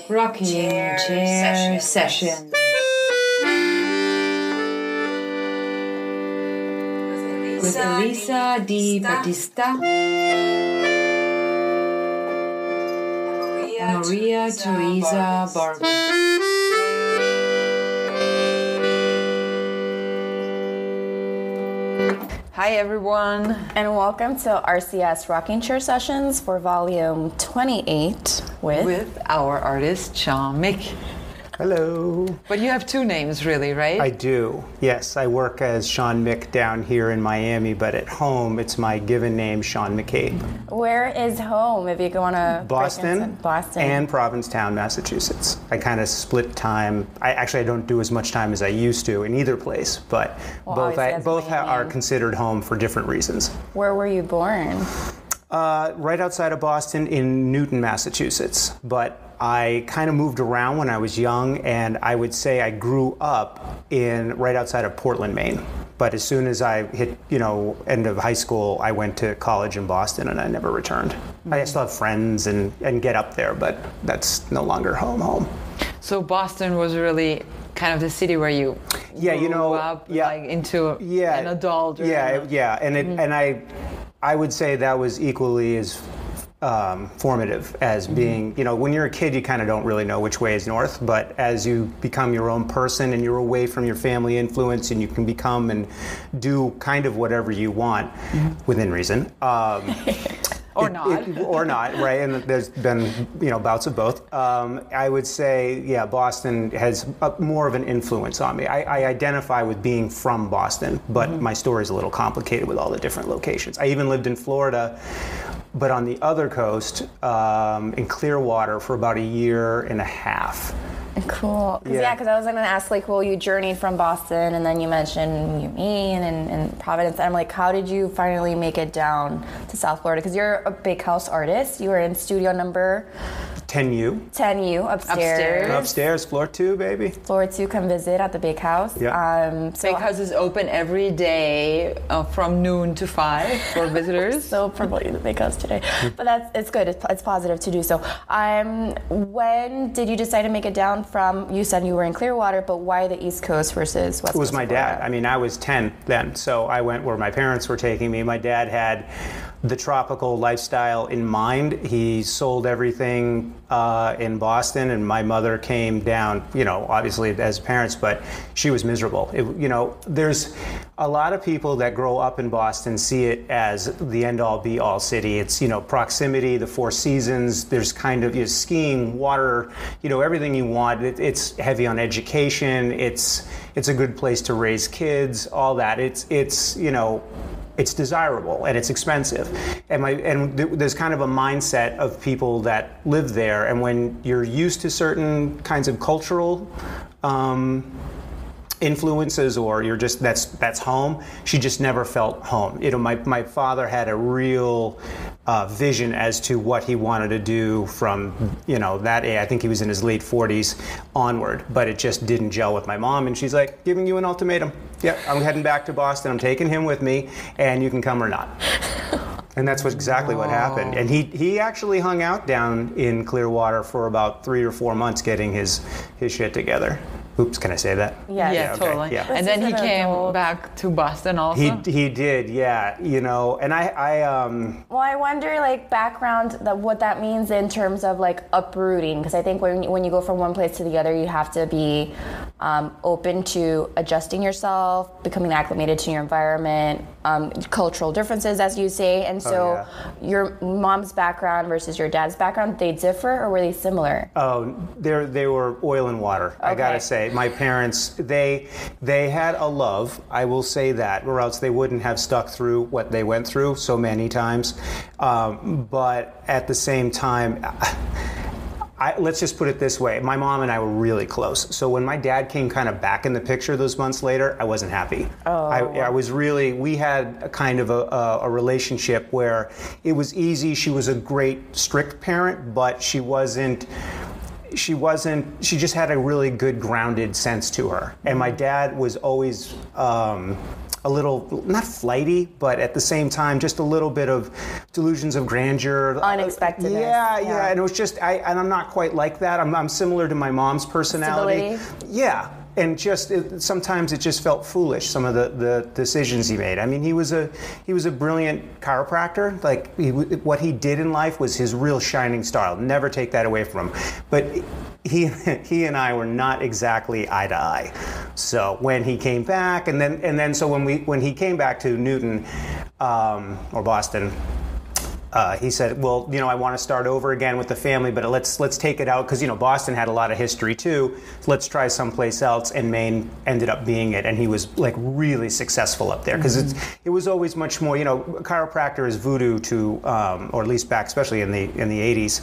Rocking Chair Session. With Elisa Di Battista and Maria Teresa Barber. Hi everyone, and welcome to RCS Rocking Chair Sessions for volume 28 with our artist Sean Mick. Hello. But you have two names really, right? I do, yes. I work as Sean Mick down here in Miami, but at home it's my given name, Sean McCabe. Where is home, if you want to Boston and Provincetown, Massachusetts. I kind of split time. I don't do as much time as I used to in either place, but both are considered home for different reasons. Where were you born? Right outside of Boston in Newton, Massachusetts, but I kind of moved around when I was young, and I would say I grew up right outside of Portland, Maine. But as soon as I hit, end of high school, I went to college in Boston, and I never returned. Mm-hmm. I still have friends and get up there, but that's no longer home. So Boston was really kind of the city where you grew up, like into an adult. And I would say that was equally as formative as being, when you're a kid, you kind of don't really know which way is north, but as you become your own person and you're away from your family influence and you can become and do kind of whatever you want within reason. Or not, right? And there's been, bouts of both. I would say, Boston has more of an influence on me. I identify with being from Boston, but my story is a little complicated with all the different locations. I even lived in Florida, but on the other coast, in Clearwater for about a year and a half. Cool. Because I was going to ask, you journeyed from Boston, and then you mentioned Maine and Providence. I'm like, how did you finally make it down to South Florida? Because you're a big house artist. You were in studio number 10U. 10U, Upstairs, floor 2, baby. Floor 2, come visit at the Big House. Yeah. Big House is open every day from noon to 5 for visitors. So promoting the Big House today. But it's good. It's positive to do so. When did you decide to make it down from, you said you were in Clearwater, but why the East Coast versus West Coast? It was my dad. I was 10 then, so I went where my parents were taking me. My dad had the tropical lifestyle in mind. He sold everything in Boston, and my mother came down, obviously as parents, but she was miserable. There's a lot of people that grow up in Boston see it as the end-all, be-all city. It's, proximity, the Four Seasons, there's kind of skiing, water, everything you want. It's heavy on education. It's a good place to raise kids, all that. It's desirable and it's expensive, and there's kind of a mindset of people that live there, and when you're used to certain kinds of cultural influences, or you're just that's home. She just never felt home. My father had a real vision as to what he wanted to do from that age. I think he was in his late 40s onward, but it just didn't gel with my mom, and she's like, giving you an ultimatum. Yeah, I'm heading back to Boston. I'm taking him with me, and you can come or not. And that's exactly what happened. And he actually hung out down in Clearwater for about 3 or 4 months getting his shit together. Oops, can I say that? Yeah, totally. Yeah. And then he came back to Boston also? He did, yeah. And Well, I wonder, background, what that means in terms of, uprooting. Because I think when you go from one place to the other, you have to be open to adjusting yourself, becoming acclimated to your environment, cultural differences, as you say. And so your mom's background versus your dad's background, they differ, or were they similar? Oh, they were oil and water, okay. I gotta say. My parents, they had a love, I will say that, or else they wouldn't have stuck through what they went through so many times. But at the same time, let's just put it this way. My mom and I were really close. So when my dad came kind of back in the picture those months later, I wasn't happy. I was really, we had a kind of a relationship where it was easy. She was a great, strict parent, but she wasn't she just had a really good grounded sense to her. And my dad was always a little, not flighty, but at the same time, just a little bit of delusions of grandeur. Unexpectedness. Yeah. And it was just, and I'm not quite like that. I'm similar to my mom's personality. Stability. Yeah. And sometimes it just felt foolish, some of the decisions he made. I mean, he was a brilliant chiropractor. Like, what he did in life was his real shining star. I'll never take that away from him. But he and I were not exactly eye to eye. So when he came back, and then so when he came back to Newton or Boston, he said, well, I want to start over again with the family, but let's take it out, because Boston had a lot of history too. Let's try someplace else, and Maine ended up being it, and he was like really successful up there, because it was always much more. Chiropractor is voodoo to, or at least back, especially in the 80s,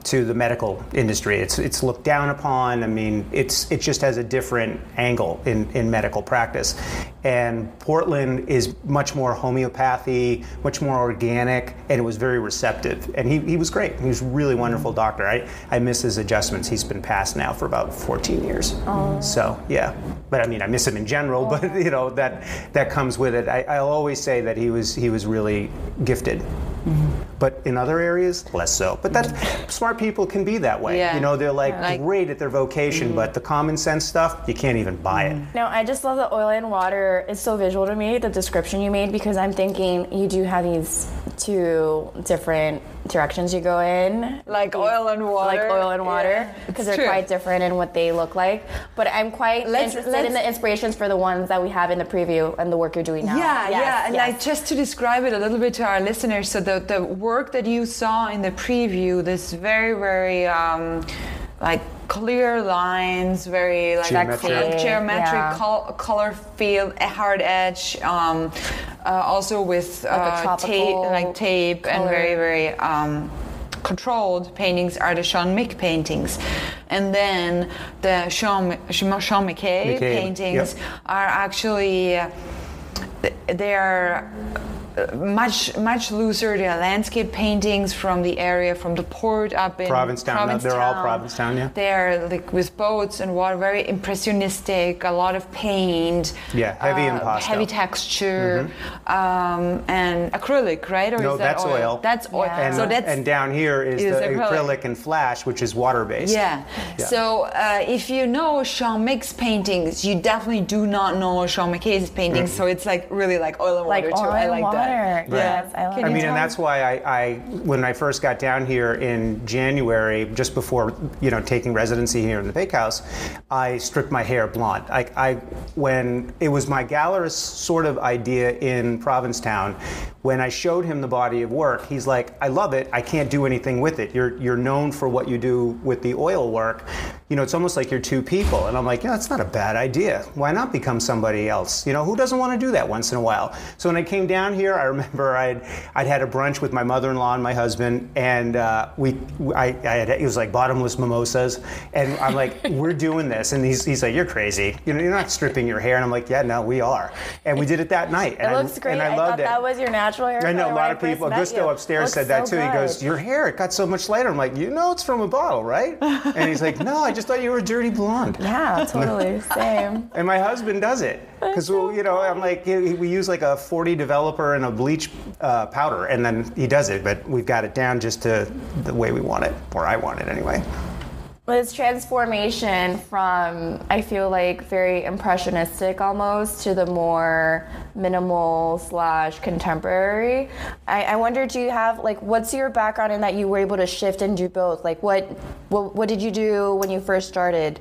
to the medical industry. It's looked down upon. I mean, it just has a different angle in medical practice, and Portland is much more homeopathy, much more organic. And it was very receptive. And he was great. He was a really wonderful doctor. I miss his adjustments. He's been passed now for about 14 years. Oh. So, yeah. But I mean, I miss him in general, but that comes with it. I'll always say that he was really gifted. Mm-hmm. But in other areas, less so. But smart people can be that way. Yeah. They're like great at their vocation, but the common sense stuff, you can't even buy it. No, I just love the oil and water. It's so visual to me, the description you made, because I'm thinking you do have these two different directions you go in. Like oil and water. Because they're quite different in what they look like. But I'm quite interested in the inspirations for the ones that we have in the preview and the work you're doing now. And just to describe it a little bit to our listeners, so the work that you saw in the preview, this very, very clear lines, very geometric color field, a hard edge, also with tape and very, very controlled paintings are the Sean Mick paintings. And then the Sean McKay paintings are actually, they're much looser. They are landscape paintings from the area, from the port up in Provincetown. They're all Provincetown, yeah. They're like with boats and water, very impressionistic, a lot of paint. Yeah, heavy impasto. Heavy texture, and acrylic, right? Or no, is that that's oil. That's oil. Yeah. And down here is the acrylic and flash, which is water-based. Yeah. So if you know Sean Mick's paintings, you definitely do not know Sean McKay's paintings. So it's like really like oil and water too. I like that. Right. Yes, I mean, and that's why I when I first got down here in January, just before taking residency here in the Bakehouse, I stripped my hair blonde. When it was my gallerist sort of idea in Provincetown, when I showed him the body of work, he's like, I love it. I can't do anything with it. You're known for what you do with the oil work. It's almost like you're two people. And I'm like, that's not a bad idea. Why not become somebody else? Who doesn't want to do that once in a while? So when I came down here, I remember I'd had a brunch with my mother-in-law and my husband, and it was like bottomless mimosas, and I'm like, we're doing this, and he's like, you're crazy. You're not stripping your hair, and I'm like, yeah, no, we are, and we did it that night. And it looks great. And I loved thought that was your natural hair. I know a lot of people. Gusto upstairs said that too. He goes, your hair, it got so much lighter. I'm like, it's from a bottle, right? And he's like, no, I just thought you were dirty blonde. Yeah, totally, same. And my husband does it. Because, I'm like, we use like a 40 developer and a bleach powder, and then he does it, but we've got it down just to the way we want it, or I want it anyway. Well, it's transformation from, I feel like, very impressionistic almost to the more minimal / contemporary. I wonder, do you have, what's your background in that you were able to shift and do both? Like, what did you do when you first started?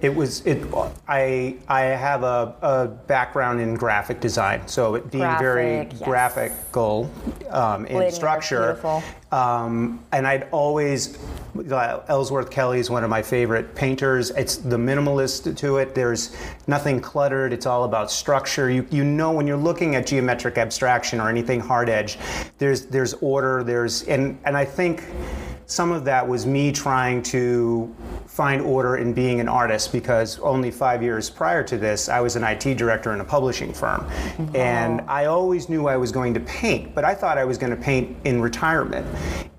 I have a background in graphic design, so it being very graphical in structure. Beautiful. And I'd always, Ellsworth Kelly is one of my favorite painters. It's the minimalist to it. There's nothing cluttered. It's all about structure. When you're looking at geometric abstraction or anything hard edge, there's order. And I think some of that was me trying to find order in being an artist because only 5 years prior to this, I was an IT director in a publishing firm. And I always knew I was going to paint, but I thought I was going to paint in retirement.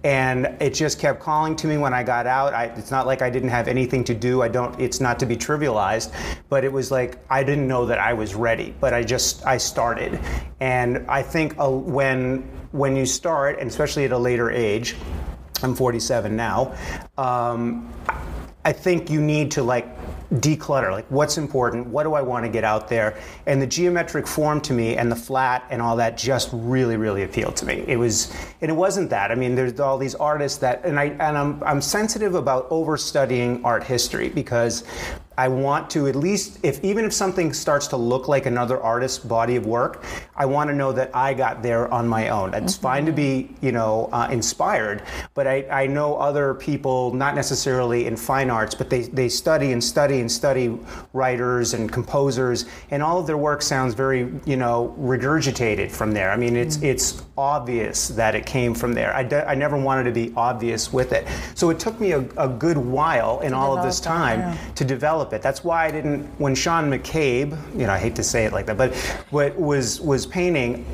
And it just kept calling to me when I got out. It's not like I didn't have anything to do. It's not to be trivialized, but it was like I didn't know that I was ready, but I started. And I think when you start, and especially at a later age, I'm 47 now, I think you need to declutter, what's important, what do I want to get out there, and the geometric form to me and the flat and all that just really, really appealed to me. It wasn't that. I mean, there's all these artists I'm sensitive about overstudying art history because I want to at least, even if something starts to look like another artist's body of work, I want to know that I got there on my own. It's fine to be, inspired, but I know other people, not necessarily in fine arts, but they study and study and study writers and composers, and all of their work sounds very, regurgitated from there. I mean, it's obvious that it came from there. I never wanted to be obvious with it. So it took me a good while in all of this time to develop it. That's why I didn't, when Sean McCabe, I hate to say it like that, but what was painting,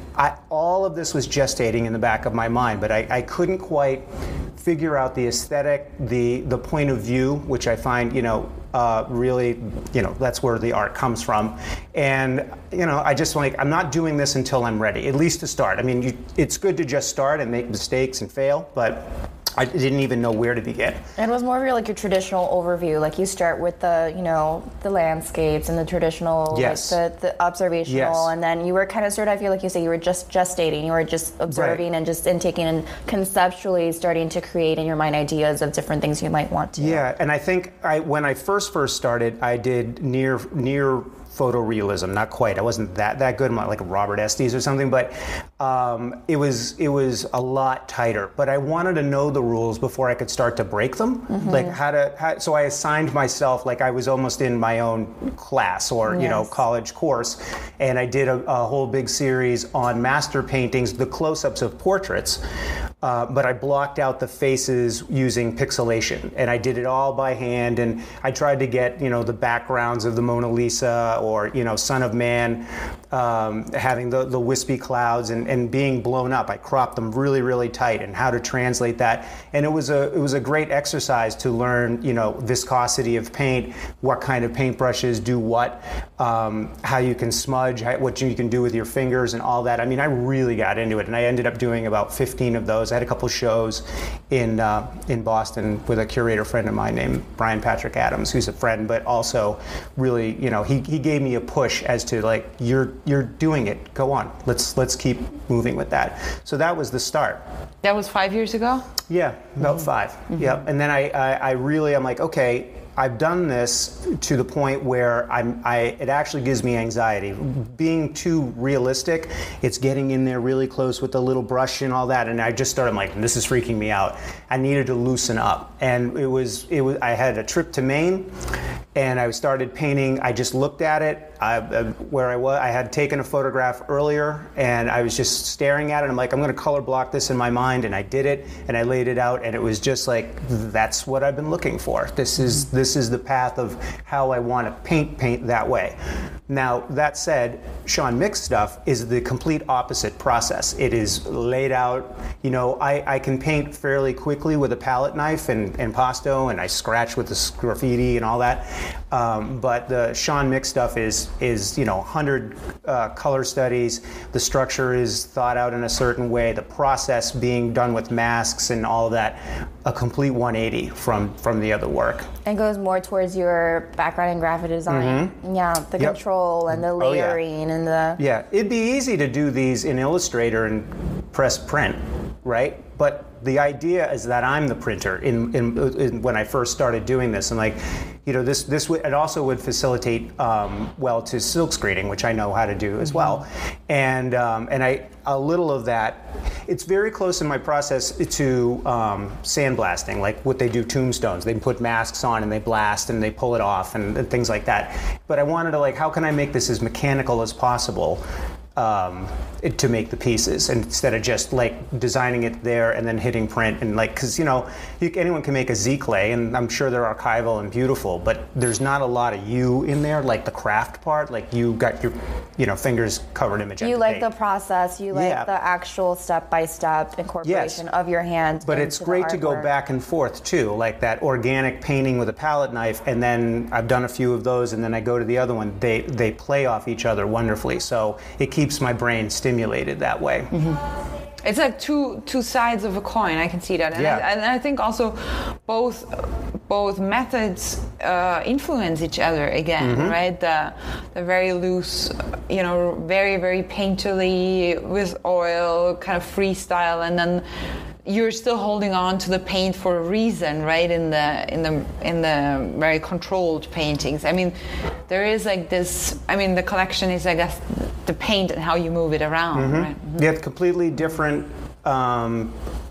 all of this was gestating in the back of my mind, but I couldn't quite figure out the aesthetic, the point of view, which I find, really, that's where the art comes from. And, I just I'm not doing this until I'm ready, at least to start. I mean, it's good to just start and make mistakes and fail, but I didn't even know where to begin. And it was more of your traditional overview. You start with the landscapes and the traditional, yes. the observational, yes. and then you were kind of I feel like you say you were just gestating. You were just observing, right. And just intaking and conceptually starting to create in your mind ideas of different things you might want to. Yeah, and I think when I first started, I did near photorealism, not quite. I wasn't that good, like Robert Estes or something, but it was a lot tighter. But I wanted to know the rules before I could start to break them, so I assigned myself like I was almost in my own class or college course, and I did a whole big series on master paintings, the close-ups of portraits. But I blocked out the faces using pixelation, and I did it all by hand, and I tried to get, the backgrounds of the Mona Lisa or, Son of Man, having the wispy clouds and being blown up. I cropped them really, really tight, and how to translate that. And it was a great exercise to learn, viscosity of paint, what kind of paintbrushes do what, how you can smudge, what you can do with your fingers and all that. I mean, I really got into it, and I ended up doing about 15 of those. I had a couple shows in Boston with a curator friend of mine named Brian Patrick Adams, who's a friend, but also really, he gave me a push as to you're doing it. Go on. Let's keep moving with that. So that was the start. That was 5 years ago? Yeah, about 5. Mm-hmm. Yeah, and then I'm like, okay, I've done this to the point where it actually gives me anxiety. Being too realistic, it's getting in there really close with the little brush and all that, and I just started this is freaking me out. I needed to loosen up, and it was. I had a trip to Maine, and I started painting. I just looked at it where I was. I had taken a photograph earlier, and I was just staring at it. I'm like, I'm going to color block this in my mind, and I did it, and I laid it out, and it was just that's what I've been looking for. This is the path of how I want to paint that way. Now, that said, Sean Mick's stuff is the complete opposite process. It is laid out. I can paint fairly quickly with a palette knife and pasto, and I scratch with the graffiti and all that. But the Sean Mick stuff is 100 color studies. The structure is thought out in a certain way. The process being done with masks and all of that, a complete 180 from the other work. And goes more towards your background in graphic design. Mm-hmm. Yeah, the control and the layering and the... Yeah, it'd be easy to do these in Illustrator and press print, right? But the idea is that I'm the printer in when I first started doing this, and this would, it also would facilitate to silk screening, which I know how to do as well, and a little of that. It's very close in my process to sandblasting, like what they do tombstones. They put masks on and they blast and they pull it off and things like that. But I wanted to how can I make this as mechanical as possible? to make the pieces, instead of just like designing it there and then hitting print, and like, because anyone can make a Z clay, and I'm sure they're archival and beautiful, but there's not a lot of you in there, like the craft part. Like you got your fingers covered in magenta You like paint. the process. You like the actual step-by-step incorporation of your hand. But it's great to go back and forth too, like that organic painting with a palette knife, and then I've done a few of those, and then I go to the other one. They play off each other wonderfully, so it keeps my brain stimulated that way. Mm-hmm. It's like two sides of a coin. I can see that, and I think also both methods influence each other again, right? The very loose, very very painterly with oil, kind of freestyle, and then you're still holding on to the paint for a reason, right? In the very controlled paintings. I mean, there is like this. I mean, the collection is, I guess, the paint and how you move it around, right? Mm-hmm. Yeah, completely different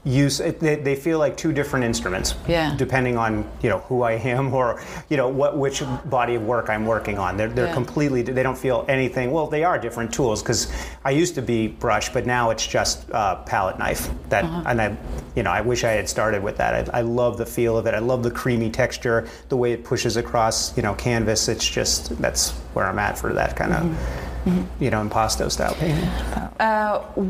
use. They feel like two different instruments, depending on who I am, or which body of work I'm working on. They're completely. They don't feel anything. Well, they are different tools, because I used to be brush, but now it's just palette knife. And I wish I had started with that. I love the feel of it. I love the creamy texture, the way it pushes across canvas. It's just, that's where I'm at for that kind of. Impasto style painting.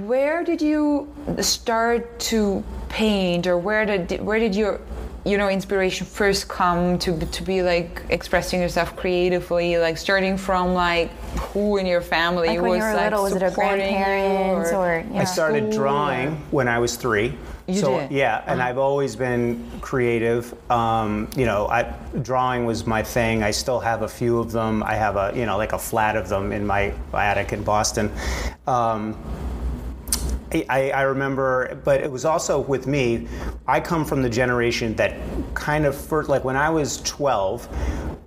Where did you start to paint, or where did your inspiration first come to be like expressing yourself creatively, like starting from like who in your family like when was you were like little, was it a grandparents or I started drawing when I was 3. You did? Yeah, and I've always been creative. Drawing was my thing. I still have a few of them. I have like a flat of them in my attic in Boston. I remember, but it was also with me, I come from the generation that kind of first, like when I was 12,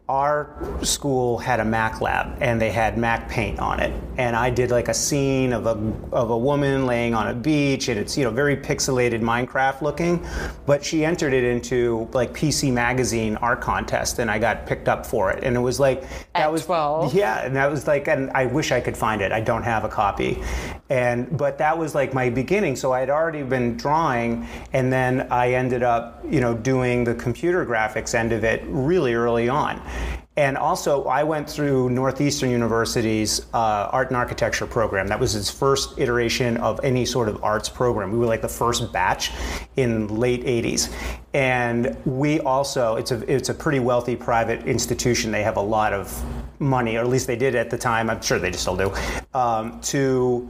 our school had a Mac lab, and they had Mac paint on it, and I did like a scene of a woman laying on a beach, and it's very pixelated Minecraft looking, but she entered it into like PC Magazine art contest, and I got picked up for it, and it was like that was 12. Yeah, and that was like, and I wish I could find it. I don't have a copy, but that was like my beginning. So I had already been drawing, and then I ended up doing the computer graphics end of it really early on. And also, I went through Northeastern University's Art and Architecture program. That was its first iteration of any sort of arts program. We were like the first batch in late 80s. And we also, it's a pretty wealthy private institution. They have a lot of money, or at least they did at the time, I'm sure they still do, to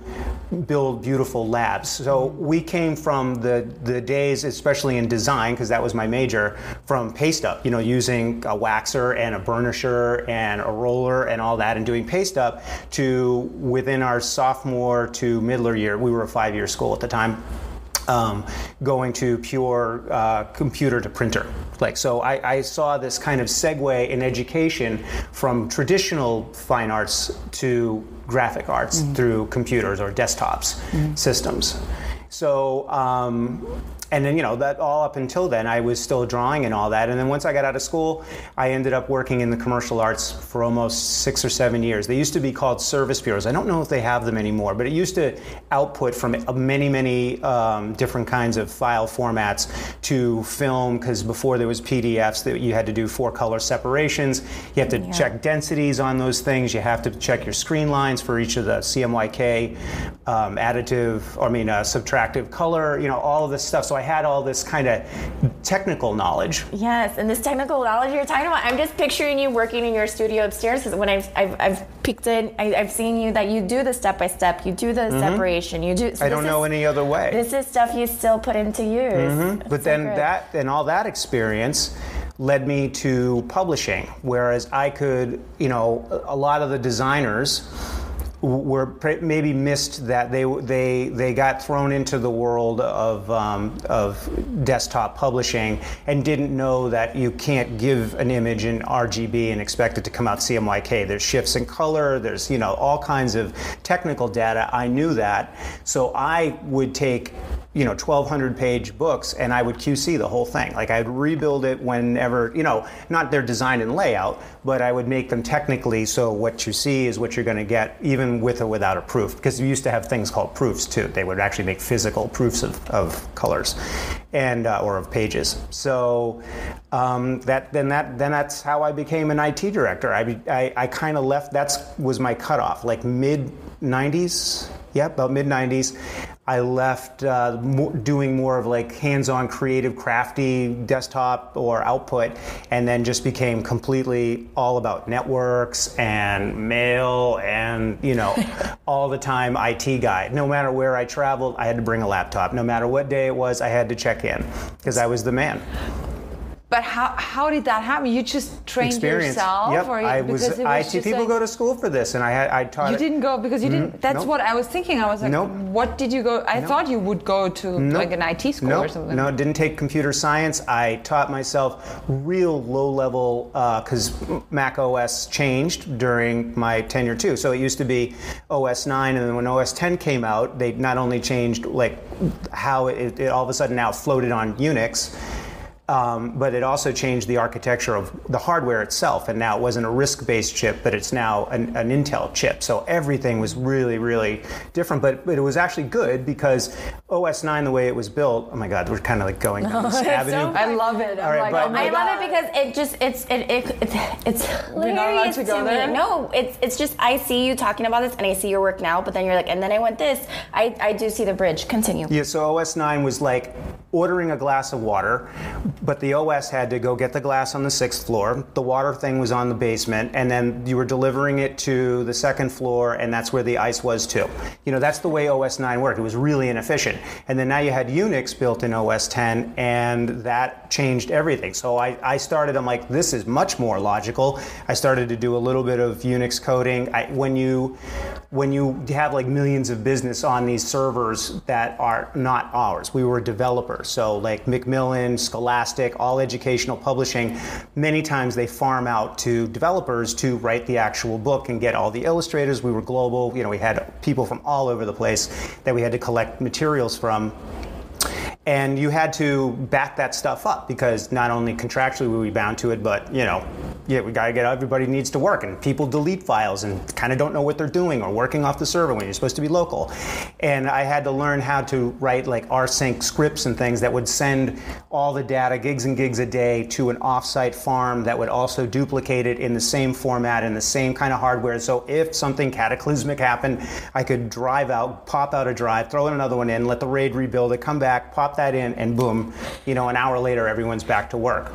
build beautiful labs. So we came from the days, especially in design, because that was my major, from paste up, using a waxer and a burnisher and a roller and all that, and doing paste up, to within our sophomore to middler year, we were a 5-year school at the time, going to pure computer to printer. So I saw this kind of segue in education from traditional fine arts to graphic arts through computers or desktops systems. So, and then, that all up until then, I was still drawing and all that. And then once I got out of school, I ended up working in the commercial arts for almost 6 or 7 years. They used to be called service bureaus. I don't know if they have them anymore, but it used to output from many, many different kinds of file formats to film, because before there was PDFs, that you had to do 4-color separations. You have to check densities on those things. You have to check your screen lines for each of the CMYK, subtractive color, all of this stuff. So I had all this kind of technical knowledge. Yes, and this technical knowledge you're talking about, I'm just picturing you working in your studio upstairs, because when I've peeked in, I've seen you that you do the step-by-step, you do the separation, you do... So I don't know any other way. This is stuff you still put into use. But then all that experience led me to publishing, whereas I could, a lot of the designers were maybe missed that they got thrown into the world of desktop publishing and didn't know that you can't give an image in RGB and expect it to come out CMYK. There's shifts in color, there's all kinds of technical data. I knew that, so I would take 1,200 page books, and I would QC the whole thing. Like I'd rebuild it whenever, not their design and layout, but I would make them technically so what you see is what you're going to get, even with or without a proof. Because we used to have things called proofs too. They would actually make physical proofs of colors, and or of pages. So that's how I became an IT director. I kind of left. Was my cutoff, like mid '90s. Yeah, about mid '90s. I left doing more of like hands-on creative crafty desktop or output, and then just became completely all about networks and mail and all the time IT guy. No matter where I traveled, I had to bring a laptop. No matter what day it was, I had to check in because I was the man. But how did that happen? You just trained yourself? Yep. Or I was IT. People go to school for this, and I taught. You didn't go because you didn't. That's nope. what I was thinking. I was like, nope. What did you go? I thought you would go to like an IT school or something. No, didn't take computer science. I taught myself real low level because Mac OS changed during my tenure too. So it used to be OS 9, and then when OS 10 came out, they not only changed like how it all of a sudden now floated on Unix. But it also changed the architecture of the hardware itself, and now it wasn't a RISC-based chip, but it's now an Intel chip. So everything was really, really different. But it was actually good because OS 9, the way it was built. Oh my God, we're kind of like going down this avenue. I love it. I love it because it's We're not allowed to go there? No, it's just I see you talking about this and I see your work now, but then you're like, and then I went this. I do see the bridge. Continue. Yeah. So OS 9 was like ordering a glass of water. But the OS had to go get the glass on the 6th floor. The water thing was on the basement, and then you were delivering it to the 2nd floor, and that's where the ice was too. That's the way OS 9 worked. It was really inefficient. And then now you had Unix built in OS 10, and that changed everything. So I'm like, this is much more logical. I started to do a little bit of Unix coding. When you have like millions of business on these servers that are not ours, we were developers. So like Macmillan, Scholastic, all educational publishing, many times they farm out to developers to write the actual book and get all the illustrators. We were global. We had people from all over the place that we had to collect materials from. And you had to back that stuff up because not only contractually were we bound to it, but we gotta get everybody needs to work, and people delete files and kind of don't know what they're doing or working off the server when you're supposed to be local. And I had to learn how to write like rsync scripts and things that would send all the data gigs and gigs a day to an offsite farm that would also duplicate it in the same format and the same kind of hardware. So if something cataclysmic happened, I could drive out, pop out a drive, throw in another one in, let the RAID rebuild it, come back, pop that in, and boom, an hour later everyone's back to work.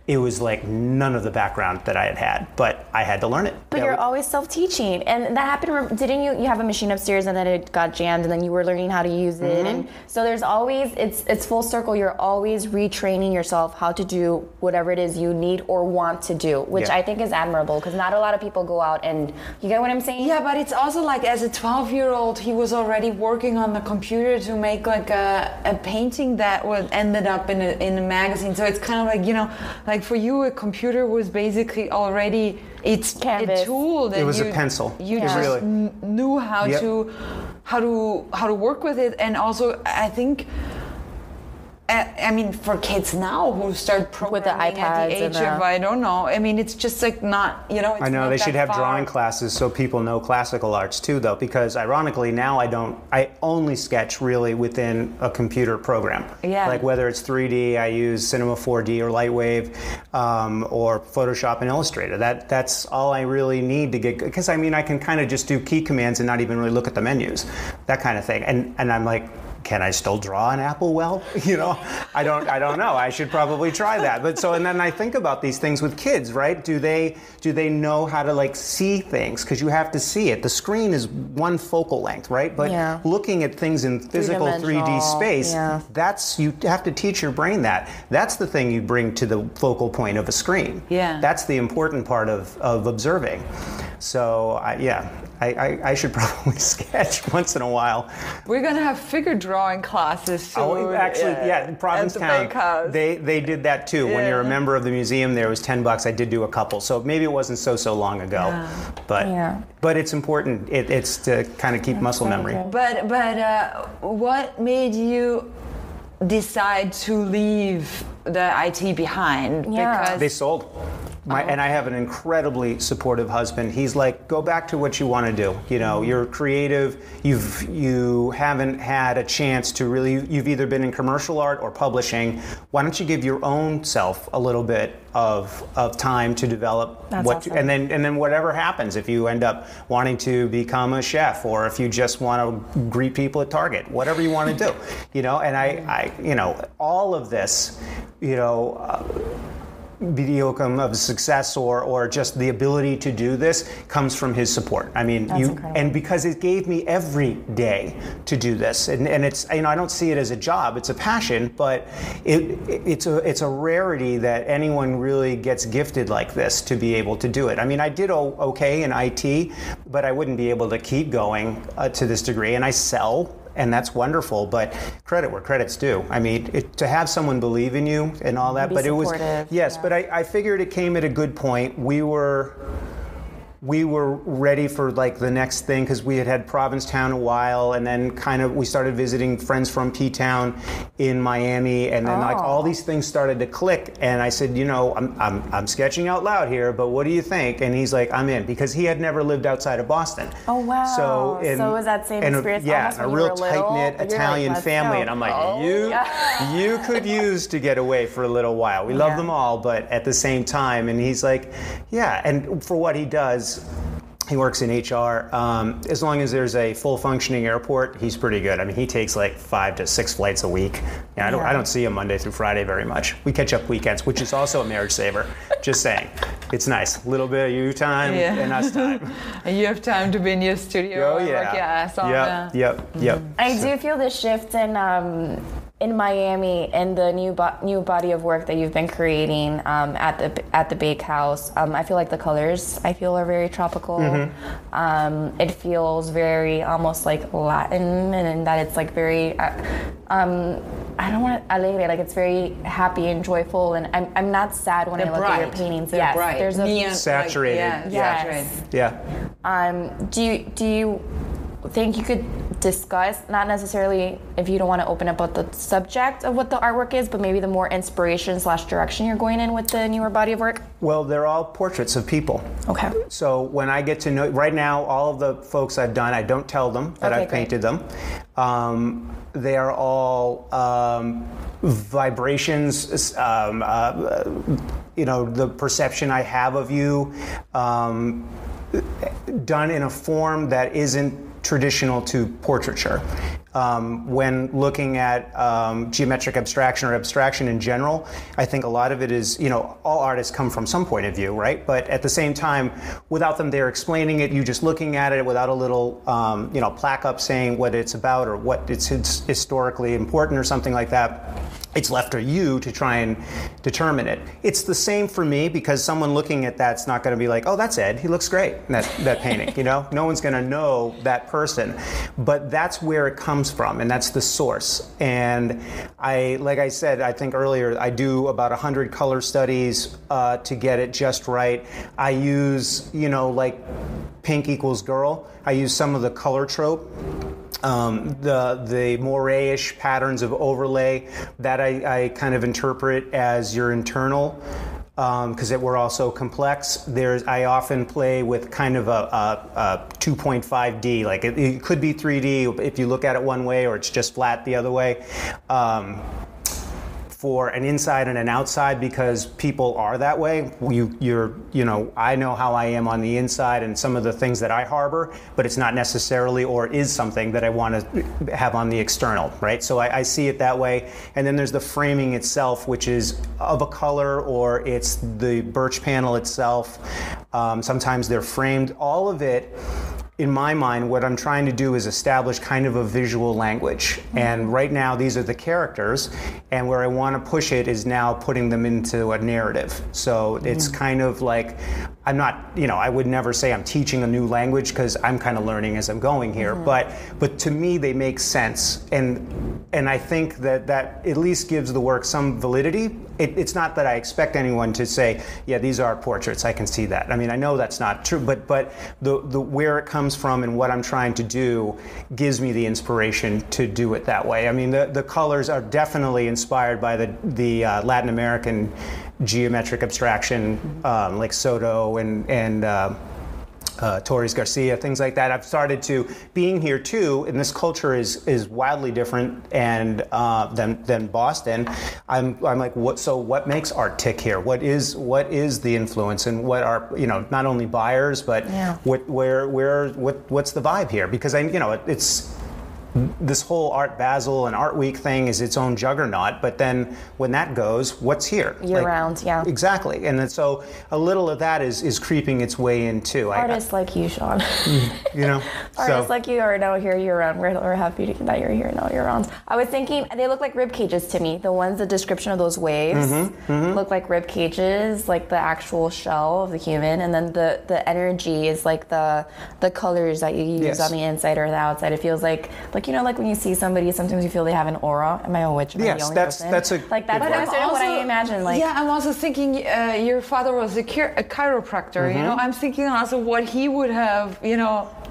It was like none of the background that I had, but I had to learn it. But you're always self-teaching, and that happened. Didn't you have a machine upstairs and then it got jammed and then you were learning how to use it? And so there's always, it's full circle. You're always retraining yourself how to do whatever it is you need or want to do, which I think is admirable because not a lot of people go out and, you get what I'm saying? Yeah, but it's also like as a 12-year-old, he was already working on the computer to make like a painting that ended up in a magazine. So it's kind of like, like for you, a computer was basically already a tool that it was a pencil. You just knew how to work with it, and also I think. For kids now who start programming with the iPads at the age of, I don't know. It's just like not, it's I know they should have far. drawing classes so people know classical arts too, though, because ironically now I only sketch really within a computer program. Yeah. Like whether it's 3D, I use Cinema 4D or Lightwave, or Photoshop and Illustrator. That's all I really need to get, because I can kind of just do key commands and not even really look at the menus, that kind of thing. And I'm like, can I still draw an apple well? I don't know. I should probably try that. But and then I think about these things with kids, right? Do they know how to like see things? Because you have to see it. The screen is one focal length, right? But looking at things in physical 3D space, you have to teach your brain that. That's the thing you bring to the focal point of a screen. Yeah. That's the important part of observing. So I should probably sketch once in a while. We're gonna have figure drawing classes soon. Oh, actually, Provincetown, they did that too. When you're a member of the museum, there was $10. I did do a couple, so maybe it wasn't so long ago. But it's important. It's to kind of keep muscle memory. But what made you decide to leave the IT behind? Yeah. Because They sold. And I have an incredibly supportive husband. He's like, go back to what you want to do. You know, you're creative. You haven't had a chance to really. You've either been in commercial art or publishing. Why don't you give your own self a little bit of time to develop Awesome. and then whatever happens, if you end up wanting to become a chef or if you just want to greet people at Target, whatever you want to do, you know. And I you know, all of this, you know. Mediocre of success or just the ability to do this comes from his support. I mean, and because it gave me every day to do this, and it's, you know, I don't see it as a job, it's a passion, but it's a rarity that anyone really gets gifted like this to be able to do it. I mean, I did okay in IT, but I wouldn't be able to keep going to this degree, and I sell. And that's wonderful, but credit where credit's due. I mean, to have someone believe in you and all that, but it was, yes, yeah. But I figured it came at a good point. We were ready for like the next thing because we had Provincetown a while, and then kind of we started visiting friends from P-Town in Miami, and then like all these things started to click. And I said, you know, I'm sketching out loud here, but what do you think? And he's like, I'm in, because he had never lived outside of Boston. Oh wow! So it was that same experience? Yeah, a real tight-knit Italian family, and I'm like, you could use to get away for a little while. We love them all, but at the same time, and he's like, yeah, and for what he does. He works in HR. As long as there's a full functioning airport, he's pretty good. I mean, he takes like 5 to 6 flights a week. Yeah, I don't see him Monday through Friday very much. We catch up weekends, which is also a marriage saver. Just saying, it's nice. A little bit of you time and us time. And you have time to be in your studio. Oh yeah. Yep. I do feel the shift in Miami and the new body of work that you've been creating at the Bakehouse. I feel like the colors are very tropical. Mm-hmm. It feels very almost like Latin, and in that it's like very I don't want to alegre, like it's very happy and joyful, and I'm not sad when I look at your paintings. They're bright. There's a saturated. Do you think you could discuss, not necessarily if you don't want to open up about the subject of what the artwork is, but maybe the more inspiration / direction you're going in with the newer body of work? Well, they're all portraits of people. Okay. So when I get to know, right now, all of the folks I've done, I don't tell them that I've painted them. They are all vibrations, you know, the perception I have of you, done in a form that isn't traditional to portraiture. When looking at geometric abstraction or abstraction in general, I think a lot of it is, you know, all artists come from some point of view, right? But at the same time, without them there explaining it, you just looking at it without a little, you know, plaque up saying what it's about or what it's historically important or something like that. It's left to you to try and determine it. It's the same for me, because someone looking at that's not going to be like, oh, that's Ed. He looks great in that painting. You know, no one's going to know that person, but that's where it comes from, and that's the source. And like I said, I think earlier, I do about 100 color studies to get it just right. I use, you know, like pink equals girl. I use some of the color trope. The moire-ish patterns of overlay that I kind of interpret as your internal, because we're all so complex. I often play with kind of a 2.5D, like it could be 3D if you look at it one way, or it's just flat the other way. For an inside and an outside, because people are that way. You know, I know how I am on the inside and some of the things that I harbor, but it's not necessarily or is something that I want to have on the external, right? So I see it that way. And then there's the framing itself, which is of a color, or it's the birch panel itself. Sometimes they're framed. All of it, in my mind, what I'm trying to do is establish kind of a visual language. And right now, these are the characters, and where I want to push it is now putting them into a narrative. So it's kind of like I'm not, I would never say I'm teaching a new language because I'm kind of learning as I'm going here. But to me, they make sense, and I think that at least gives the work some validity. It's not that I expect anyone to say, yeah, these are portraits. I can see that. I mean, I know that's not true, but the where it comes from and what I'm trying to do gives me the inspiration to do it that way. I mean, the colors are definitely inspired by the Latin American geometric abstraction, like Soto and Torres Garcia, things like that. I've started to, being here too, and this culture is wildly different and than Boston. I'm like, what makes art tick here? What is the influence, and what are not only buyers, but what's the vibe here? Because it's. This whole Art Basel and Art Week thing is its own juggernaut, but then when that goes, what's here? Year-round, yeah. Exactly, and then so a little of that is creeping its way in too. Artists like you, Sean. Artists like you are now here year-round. We're happy that you're here now year-round. I was thinking, they look like rib cages to me. The description of those waves look like rib cages, like the actual shell of the human, and then the energy is like the colors that you use on the inside or the outside. It feels like like when you see somebody, sometimes you feel they have an aura. Am I a witch? Yes, that's a that's what I imagine. Like, yeah, I'm also thinking your father was a chiropractor. I'm thinking also what he would have,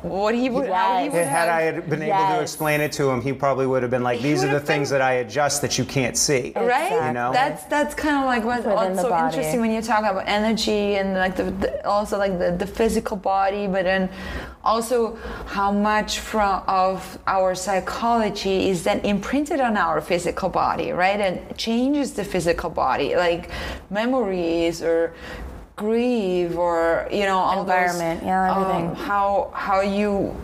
what he would have. Had I been able to explain it to him, he probably would have been like, these are the things that I adjust that you can't see. Right? That's kind of like what's also interesting when you talk about energy and like the physical body, but then also how much of our psychology is then imprinted on our physical body, right? And changes the physical body, like memories or grief or all environment, everything. How you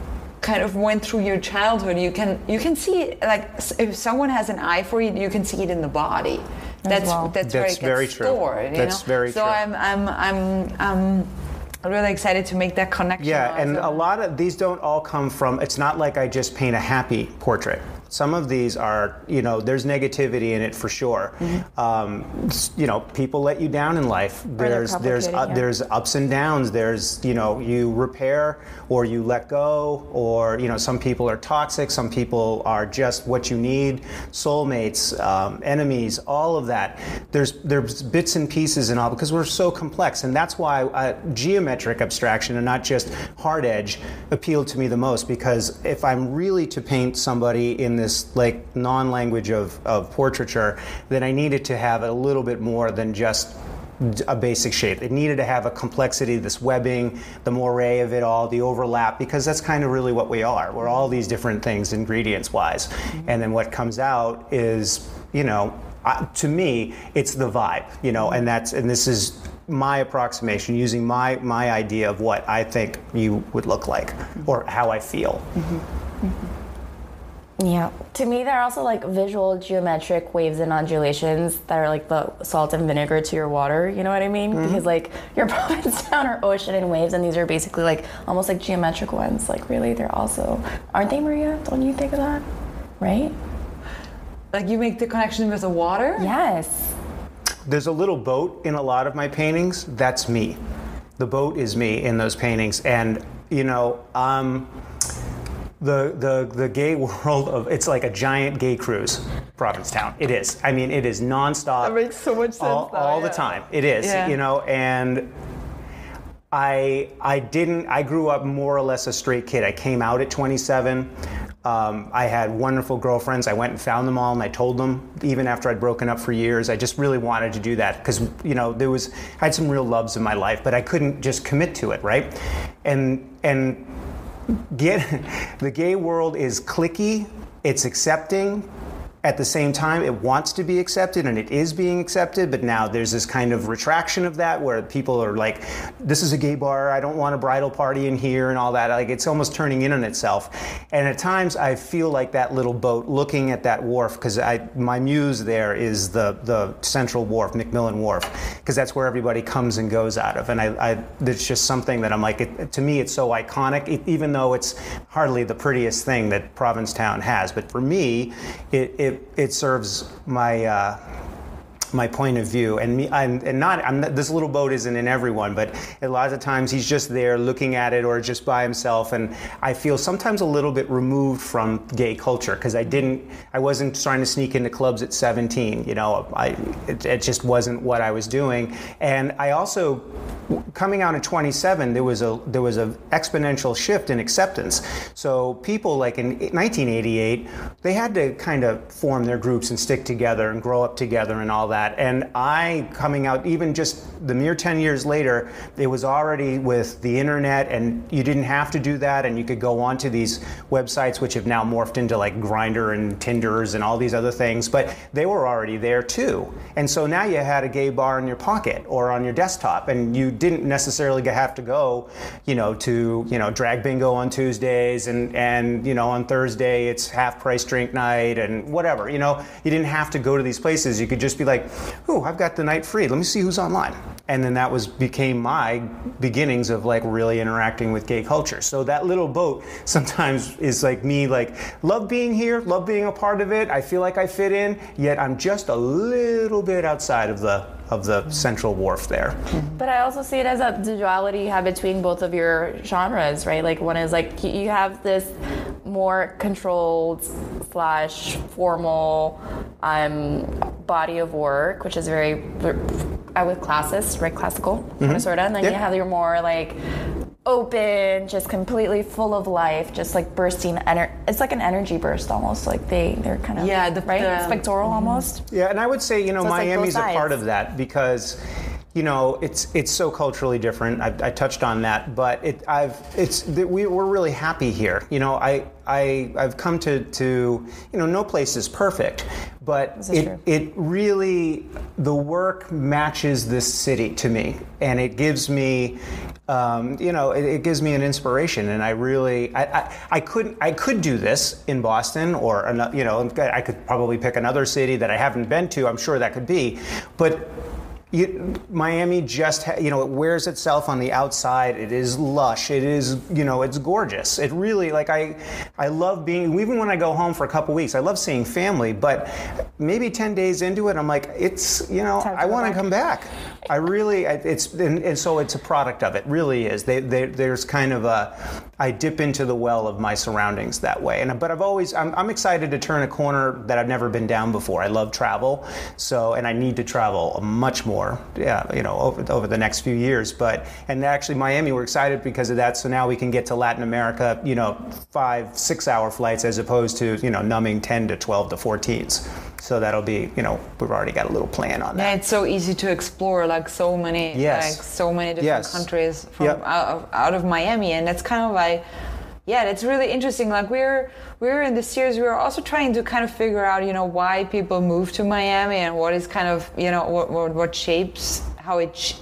kind of went through your childhood. You can see it, like if someone has an eye for it, you can see it in the body. That's where it gets stored. That's very true. So I'm really excited to make that connection. Yeah, and a lot of these don't all come from, it's not like I just paint a happy portrait. Some of these are, there's negativity in it for sure. People let you down in life. There's ups and downs. There's, you repair or you let go, or, some people are toxic. Some people are just what you need. Soulmates, enemies, all of that. There's bits and pieces and all, because we're so complex. And that's why geometric abstraction and not just hard edge appealed to me the most, because if I'm really to paint somebody in this like non-language of portraiture, then I needed to have a little bit more than just a basic shape. It needed to have a complexity, this webbing, the moire of it all, the overlap, because that's kind of really what we are. We're all these different things ingredients-wise. And then what comes out is, to me, it's the vibe, and this is my approximation, using my idea of what I think you would look like, or how I feel. Yeah. To me, they're also like visual geometric waves and undulations that are like the salt and vinegar to your water. You know what I mean? Because like your Provincetown are ocean and waves, and these are basically like almost like geometric ones. Like really, they're also, aren't they, Maria? Don't you think of that? Right? Like you make the connection with the water? Yes. There's a little boat in a lot of my paintings. That's me. The boat is me in those paintings, and the gay world of, it's like a giant gay cruise, Provincetown. It is. I mean, it is nonstop. That makes so much sense. All the time. It is. And I grew up more or less a straight kid. I came out at 27. I had wonderful girlfriends. I went and found them all, and I told them, even after I'd broken up for years. I just really wanted to do that because, I had some real loves in my life, but I couldn't just commit to it, right? And the gay world is cliquey, it's accepting. At the same time, it wants to be accepted, and it is being accepted, but now there's this kind of retraction of that where people are like, this is a gay bar, I don't want a bridal party in here and all that. Like, it's almost turning in on itself. And at times I feel like that little boat looking at that wharf, because my muse there is the central wharf, McMillan Wharf, because that's where everybody comes and goes out of. And there's just something that I'm like, to me it's so iconic, even though it's hardly the prettiest thing that Provincetown has. But for me, it serves my my point of view, and this little boat isn't in everyone, but a lot of times he's just there looking at it or just by himself, and I feel sometimes a little bit removed from gay culture because I wasn't trying to sneak into clubs at 17, it just wasn't what I was doing. And I also, coming out at 27, there was a exponential shift in acceptance. So people like in 1988, they had to kind of form their groups and stick together and grow up together and all that. And I, coming out, even just the mere 10 years later, it was already with the internet, and you didn't have to do that, and you could go onto these websites, which have now morphed into like Grindr and Tinders and all these other things, but they were already there too. And so now you had a gay bar in your pocket or on your desktop, and you didn't necessarily have to go, to drag bingo on Tuesdays and on Thursday it's half price drink night and whatever. You didn't have to go to these places. You could just be like, "Ooh, I've got the night free. Let me see who's online." And then that became my beginnings of like really interacting with gay culture. So that little boat sometimes is like me, like, love being here, love being a part of it. I feel like I fit in, yet I'm just a little bit outside of the central wharf there. But I also see it as a duality you have between both of your genres, right? Like one is like you have this more controlled / formal body of work, which is very, I would classist, right? Classical, sort of. And then you have your more like open, just completely full of life, just like bursting it's like an energy burst almost, like they're kind of right, spectral almost. Yeah, and I would say so Miami's like a part of that because it's so culturally different. I touched on that, but we're really happy here. I've come to no place is perfect, but it really, the work matches this city to me, and it gives me it gives me an inspiration, and I could do this in Boston or I could probably pick another city that I haven't been to. I'm sure that could be, but Miami just it wears itself on the outside. It is lush. It is it's gorgeous. It really, like, I love being, even when I go home for a couple weeks, I love seeing family, but maybe 10 days into it, I'm like, I want to come back. I really, and so it's a product of it. Really is. There's kind of I dip into the well of my surroundings that way. But I'm excited to turn a corner that I've never been down before. I love travel, and I need to travel much more. Over the next few years. And actually Miami, we're excited because of that. So now we can get to Latin America, 5-6 hour flights as opposed to, numbing 10 to 12 to 14s. So that'll be, we've already got a little plan on that. Yeah, it's so easy to explore like so many different countries from out of Miami, and that's kind of like, that's really interesting. Like we're in this series, we're also trying to kind of figure out, why people move to Miami and what is kind of, what shapes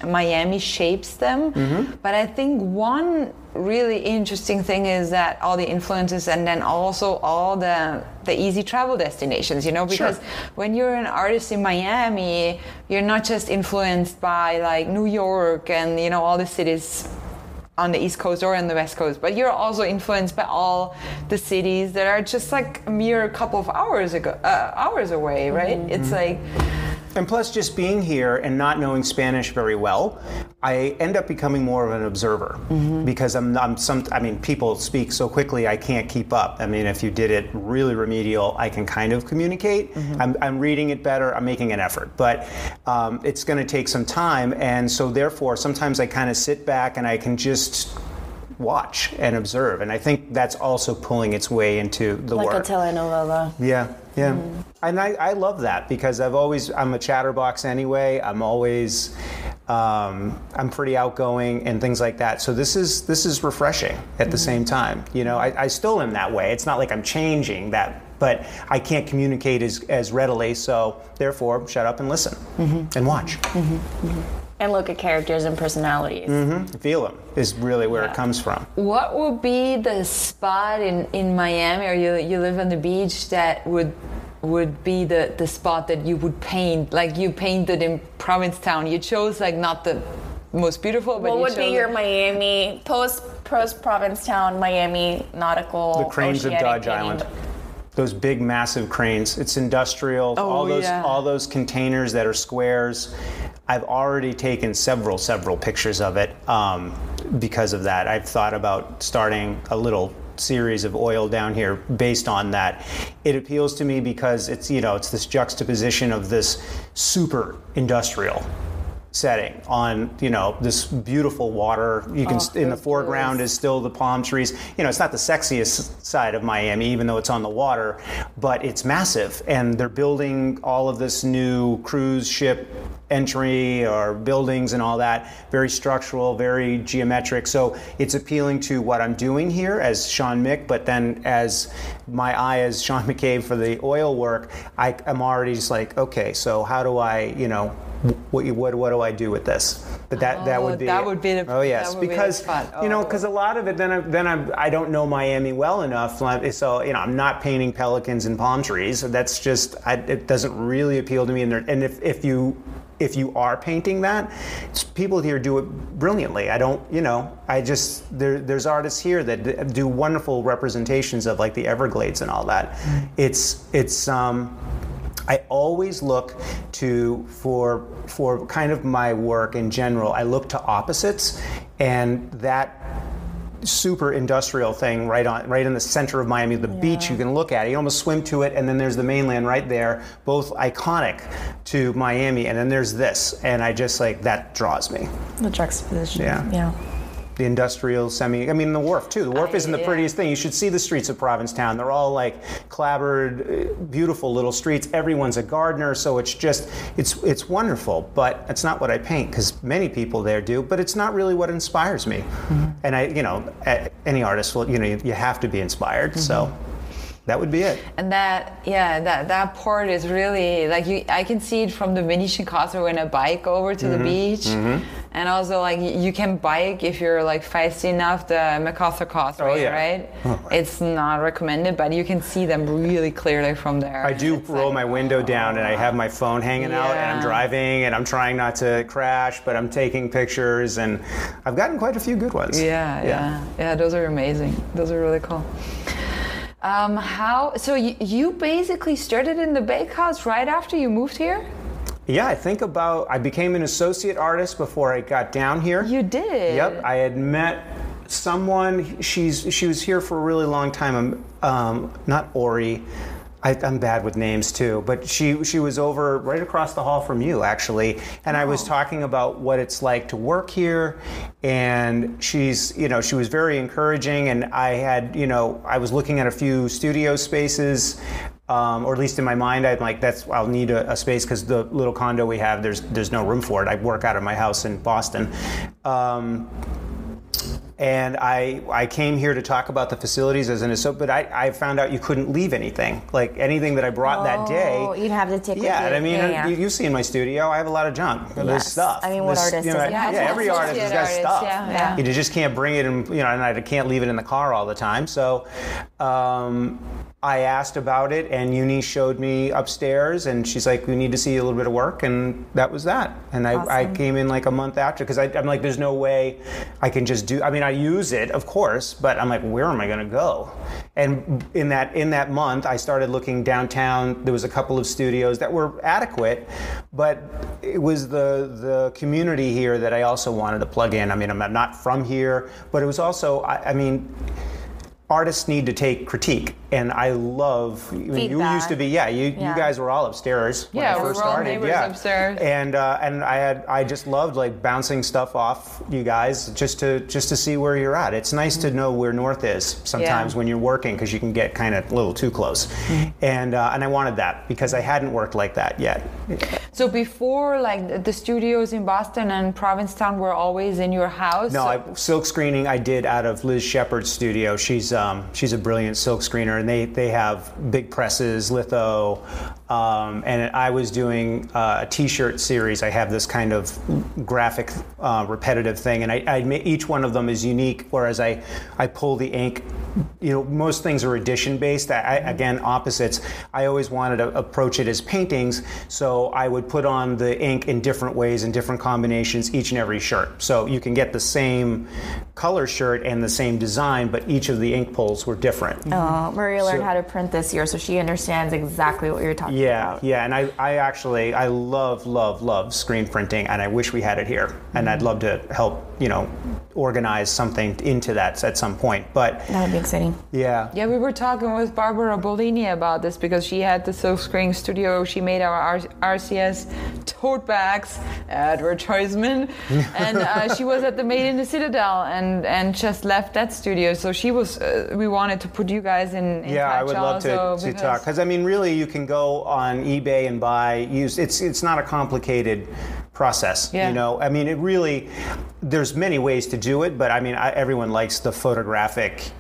Miami shapes them. Mm-hmm. But I think one really interesting thing is that all the influences and then also all the easy travel destinations, because when you're an artist in Miami, you're not just influenced by like New York and, all the cities on the East Coast or on the West Coast, but you're also influenced by all the cities that are just like a mere couple of hours away, right? Mm-hmm. It's like, and plus, just being here and not knowing Spanish very well, I end up becoming more of an observer because people speak so quickly I can't keep up. I mean, if you did it really remedial, I can kind of communicate. I'm reading it better. I'm making an effort, but it's going to take some time, and so therefore, sometimes I kind of sit back and I can just watch and observe, and I think that's also pulling its way into the work. Like a telenovela. Yeah. And I love that because I'm a chatterbox anyway. I'm always, I'm pretty outgoing and things like that. So this is refreshing at the same time. I still am that way. It's not like I'm changing that, but I can't communicate as readily. So therefore, shut up and listen and watch. And look at characters and personalities. Feel them is really where it comes from. What would be the spot in Miami, or you live on the beach, that would be the spot that you would paint, like you painted in Provincetown? You chose like not the most beautiful, but what would be your Miami post Provincetown Miami nautical? The cranes of Dodge Island. those big, massive cranes. It's industrial. All those containers that are squares. I've already taken several pictures of it because of that. I've thought about starting a little series of oil down here based on that. It appeals to me because it's this juxtaposition of this super industrial setting on this beautiful water. You can in the foreground is still the palm trees. It's not the sexiest side of Miami, even though it's on the water, but it's massive, and they're building all of this new cruise ship entry or buildings and all that. Very structural, very geometric. So it's appealing to what I'm doing here as Sean Mick, but then as my eye as Sean McCabe for the oil work, I'm already just like, okay, so how do I, what do I do with this? But that would be the oh yes, because because a lot of it I don't know Miami well enough, so I'm not painting pelicans and palm trees. That's just it doesn't really appeal to me. And if you are painting that, people here do it brilliantly. I don't, there's artists here that do wonderful representations of like the Everglades and all that. I always look for kind of my work in general, I look to opposites, and that super industrial thing right in the center of Miami, the beach you can look at. You almost swim to it, and then there's the mainland right there, both iconic to Miami, and then there's this, and I just that draws me. The juxtaposition. Yeah. The industrial the wharf too. The wharf isn't the prettiest thing. You should see the streets of Provincetown. They're all clabbered, beautiful little streets. Everyone's a gardener, so it's wonderful, but it's not what I paint, because many people there do, but it's not really what inspires me. Mm-hmm. And any artist will, you have to be inspired, so that would be it. And that part is really I can see it from the Venetian Causeway when I bike over to the beach. Mm-hmm. And also, you can bike if you're feisty enough, the MacArthur Causeway, right? Oh. It's not recommended, but you can see them really clearly from there. I do roll my window down, and I have my phone hanging out, and I'm driving, and I'm trying not to crash, but I'm taking pictures, and I've gotten quite a few good ones. Yeah, those are amazing. Those are really cool. So you basically started in the bakehouse right after you moved here? Yeah, I became an associate artist before I got down here. You did? Yep, I had met someone, she was here for a really long time, not Ori, I'm bad with names too, but she was over right across the hall from you, actually, and I was talking about what it's like to work here, and she was very encouraging, and I was looking at a few studio spaces, or at least in my mind, I'm like, I'll need a space, because the little condo we have, there's no room for it. I work out of my house in Boston. And I came here to talk about the facilities as an associate, but I found out you couldn't leave anything. Anything that I brought that day. Oh, you'd have to take with you. You've seen my studio. I have a lot of junk. Yes. There's stuff. What artist doesn't have? Every artist has got stuff. Yeah. You just can't bring it in, and I can't leave it in the car all the time. So I asked about it, and Uni showed me upstairs, and she's like, we need to see a little bit of work, and that was that. And I came in a month after, because I'm like, there's no way I can just do, I use it, of course, but I'm like, where am I going to go? And in that month, I started looking downtown. There was a couple of studios that were adequate, but it was the community here that I also wanted to plug in. I'm not from here, but it was also, artists need to take critique, and I love. Feedback. You used to be, you guys were all upstairs when I first started. We were all neighbors upstairs. And I just loved bouncing stuff off you guys just to see where you're at. It's nice to know where north is sometimes when you're working, because you can get kind of a little too close. Mm-hmm. And I wanted that, because I hadn't worked like that yet. So before, the studios in Boston and Provincetown were always in your house? No, silk screening I did out of Liz Shepard's studio. She's a brilliant silk screener, and they have big presses, litho, and I was doing a T-shirt series. I have this kind of graphic, repetitive thing, and each one of them is unique. Whereas I pull the ink. Most things are edition based. Again, opposites. I always wanted to approach it as paintings, so I would put on the ink in different ways and different combinations each and every shirt. So you can get the same color shirt and the same design, but each of the ink pulls were different. Oh, Maria learned how to print this year, so she understands exactly what you're talking about. Yeah, and I love screen printing, and I wish we had it here, and I'd love to help, organize something into that at some point. But that would be exciting. Yeah. Yeah, we were talking with Barbara Bolini about this because she had the silkscreen studio. She made our RCS tote bags, advertisement, and she was at the Made in the Citadel and just left that studio. So she was. We wanted to put you guys in touch. I would love to talk, because I mean, really, you can go on eBay and buy used. It's not a complicated process. I mean, it really, there's many ways to do it, but I mean, everyone likes the photographic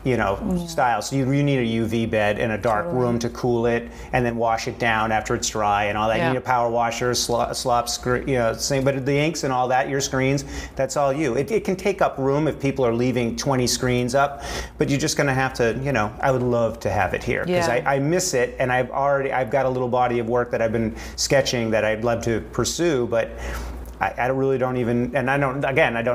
style. So you need a UV bed in a dark room to cool it and then wash it down after it's dry and all that. You need a power washer, slop screen, same. But the inks and all that, your screens, that's all you. It can take up room if people are leaving 20 screens up, but you're just going to have to, I would love to have it here because I miss it, and I've got a little body of work that I've been sketching that I'd love to pursue, but I really don't even, and I don't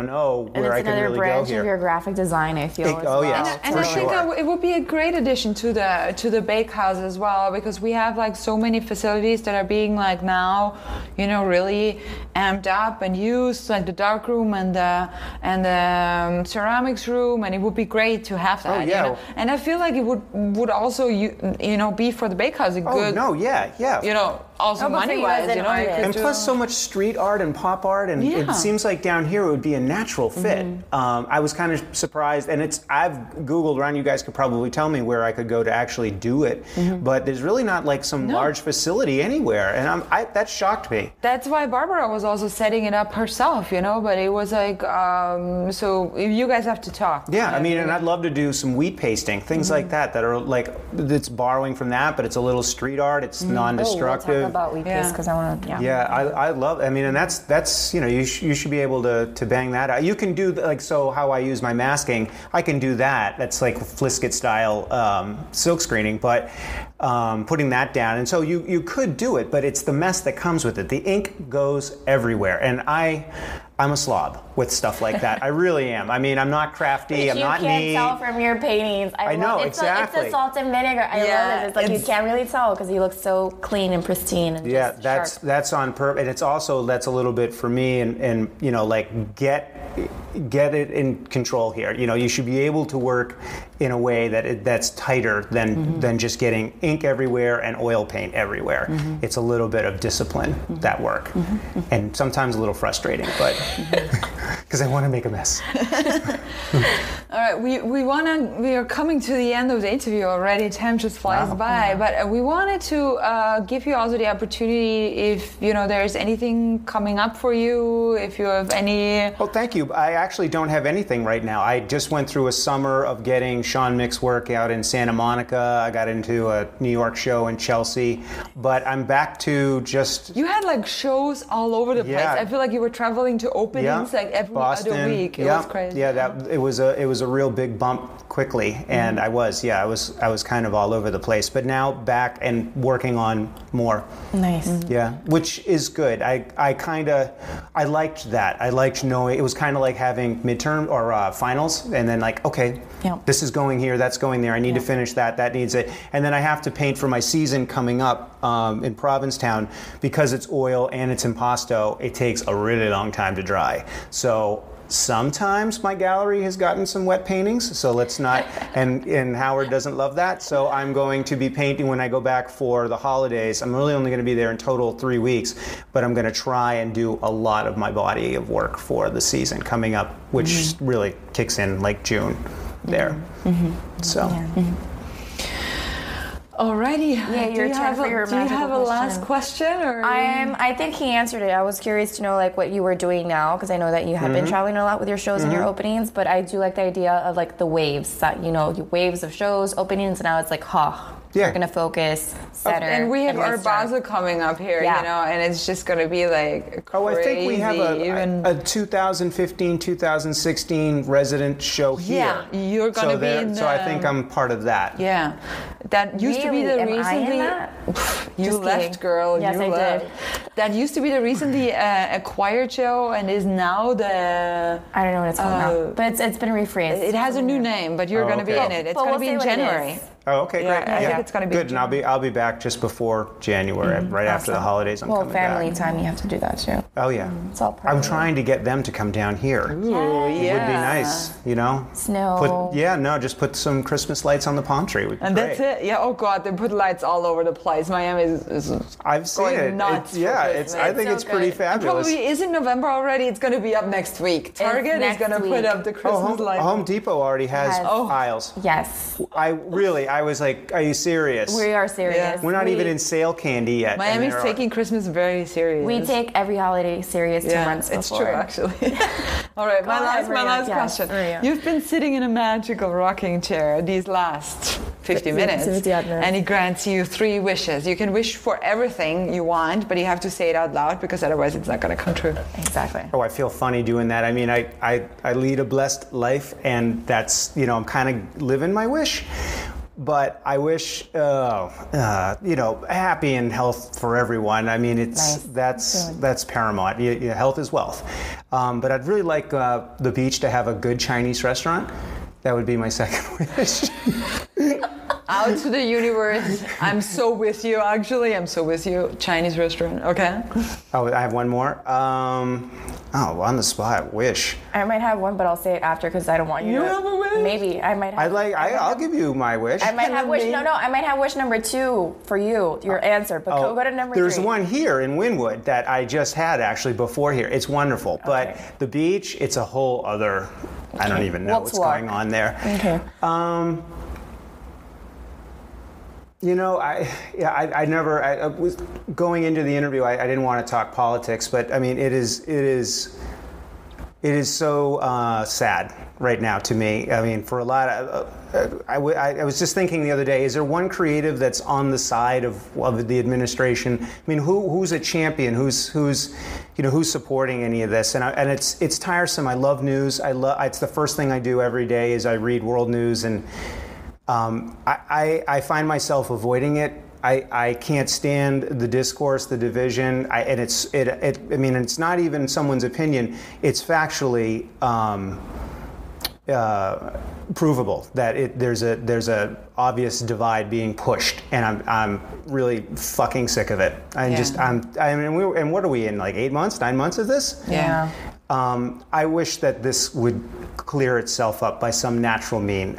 know where I can really go here. And it's another branch of your graphic design, I feel, as well. Yes, and I think it would be a great addition to the bakehouse as well, because we have like so many facilities that are being like now, really amped up and used, like the dark room and the ceramics room, and it would be great to have that. And I feel like it would also be for the bakehouse a good. Also money-wise, and plus so much street art and pop art, and it seems like down here it would be a natural fit. I was kind of surprised, and I've Googled around. You guys could probably tell me where I could go to actually do it, but there's really not like some large facility anywhere, and that shocked me. That's why Barbara was also setting it up herself, but it was like, so you guys have to talk. Yeah, I mean, and I'd love to do some wheat pasting, things like that are like, it's borrowing from that, but it's a little street art, it's non-destructive. About wheat paste, because I want to. I love. I mean, and that's you should be able to bang that out. You can do how I use my masking. I can do that. That's like Fliskit style silk screening, but putting that down. And so you could do it, but it's the mess that comes with it. The ink goes everywhere, and I'm a slob with stuff like that. I really am. I mean, I'm not crafty. I'm not neat. You can't tell from your paintings. I know, exactly. It's the salt and vinegar. I love it. It's like you can't really tell because you look so clean and pristine. And that's on purpose. And it's also, that's a little bit for me and get it in control here. You should be able to work in a way that's tighter than just getting ink everywhere and oil paint everywhere. It's a little bit of discipline, that work. And sometimes a little frustrating, but because I want to make a mess. All right, we are coming to the end of the interview already. Time just flies by, but we wanted to give you also the opportunity, if there's anything coming up for you, if you have any. Oh, thank you. I actually don't have anything right now. I just went through a summer of getting Sean Mick's work out in Santa Monica. I got into a New York show in Chelsea, but I'm back to just. You had like shows all over the place. I feel like you were traveling to openings like every other week. It was crazy. Yeah, it was a real big bump quickly, and I was kind of all over the place. But now back and working on more. Nice. Yeah, which is good. I liked that. I liked knowing it was kind of like having midterm or finals, and then like, okay, this is going here, that's going there. I need to finish that. That needs it, and then I have to paint for my season coming up in Provincetown, because it's oil and it's impasto. It takes a really long time to dry. So sometimes my gallery has gotten some wet paintings, so let's not, and Howard doesn't love that, so I'm going to be painting when I go back for the holidays. I'm really only going to be there in total 3 weeks, but I'm going to try and do a lot of my body of work for the season coming up, which really kicks in like June there. So. Alrighty. Yeah, your turn for your magical question. Do you have a last question? Or? I think he answered it. I was curious to know like what you were doing now, because I know that you have been traveling a lot with your shows and your openings, but I do like the idea of like the waves, that waves of shows, openings, and now it's like, we're going to focus, center. And we have our Basel coming up here, and it's just going to be like crazy. I think we have a 2015, 2016 resident show here. Yeah, you're going to be in the... So I think I'm part of that. Yeah. That used to be the recently... You left, girl. Yes, I did. That used to be the recently acquired show and is now the... I don't know what it's called now, but it's been rephrased. It has a new name, but you're going to be in it. It's going to be in January. Oh, okay, great. I think it's going to be good. And I'll be back just before January, right after the holidays. I'm coming back. Well, family time, you have to do that too. Oh yeah. It's all part I'm of it. trying to get them to come down here. Ooh, yeah. It would be nice, you know. Snow. Just put some Christmas lights on the palm tree. Would be and great. that's it. Yeah. Oh God, they put lights all over the place. Miami is I've seen going it. nuts. I think it's pretty fabulous. It probably is in November already. It's going to be up next week. Target is going to put up the Christmas lights. Home Depot already has aisles. Yes. I was like, are you serious? We are serious. Yeah. We're not even in sale candy yet. Miami's taking Christmas very serious. We take every holiday serious 2 months before. It's true, actually. All right, my last question. Maria. You've been sitting in a magical rocking chair these last 50 minutes, and he grants you 3 wishes. You can wish for everything you want, but you have to say it out loud because otherwise it's not going to come true. Exactly. Oh, I feel funny doing that. I mean, I lead a blessed life, and that's, I'm kind of living my wish. But I wish, happy and health for everyone. I mean, that's paramount. Health is wealth. But I'd really like the beach to have a good Chinese restaurant. That would be my second wish. Out to the universe. I'm so with you, actually. I'm so with you. Chinese restaurant, okay? Oh, I have one more. On the spot, wish. I might have one, but I'll say it after because I don't want you to. have a wish? Maybe. I might have. I'll give you my wish. I might have wish. No. I might have wish number 2 for you, your answer. But go to number 3. There's one here in Wynwood that I just had actually before here. It's wonderful. Okay. But the beach, it's a whole other, I don't even know what's going on there. Okay. I was going into the interview. I didn't want to talk politics, but I mean, it is so sad right now to me. I mean, for a lot of, I was just thinking the other day, is there one creative that's on the side of the administration? I mean, who's a champion? Who's supporting any of this? And it's tiresome. I love news. It's the first thing I do every day is I read world news, and I find myself avoiding it. I can't stand the discourse, the division, it's not even someone's opinion. It's factually provable that there's a obvious divide being pushed, and I'm really fucking sick of it. And what are we in, like 8 months, 9 months of this? Yeah. I wish that this would clear itself up by some natural mean.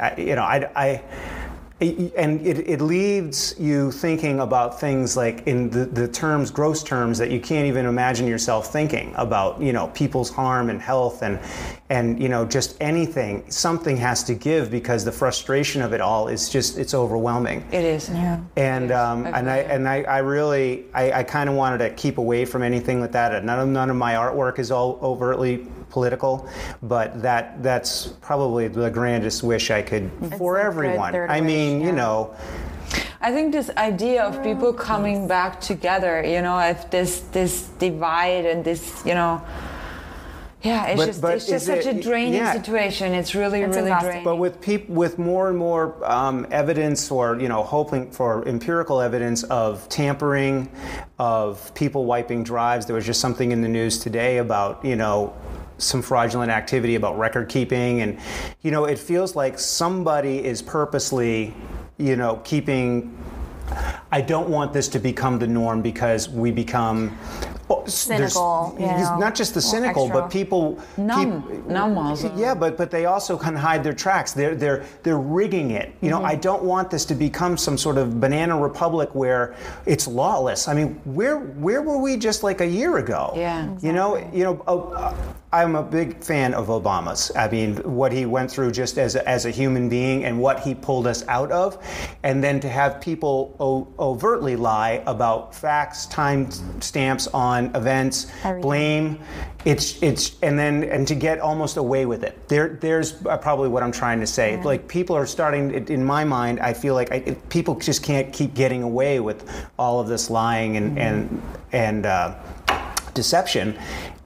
It leaves you thinking about things like in the terms, gross terms, that you can't even imagine yourself thinking about, people's harm and health and just anything. Something has to give because the frustration of it all is just, it's overwhelming. It is. Yeah. And I really kind of wanted to keep away from anything like that. None of my artwork is all overtly political, but that's probably the grandest wish I could for everyone. I mean, I think this idea of people coming back together, if this divide and this, it's just such a draining situation. It's really draining. But with more and more evidence, or hoping for empirical evidence of tampering, of people wiping drives. There was just something in the news today about some fraudulent activity about record keeping, and it feels like somebody is purposely keeping. I don't want this to become the norm because we become cynical. Not just the cynical, but people numb also. Yeah, but they also can hide their tracks. They're rigging it. I don't want this to become some sort of banana republic where it's lawless. I mean, where were we just like a year ago? Yeah. Exactly. I'm a big fan of Obama's. I mean, what he went through just as a human being and what he pulled us out of, and then to have people overtly lie about facts, time stamps on events, blame, and to get almost away with it. There's probably what I'm trying to say. Yeah. Like, people are starting, in my mind, I feel like people just can't keep getting away with all of this lying and deception.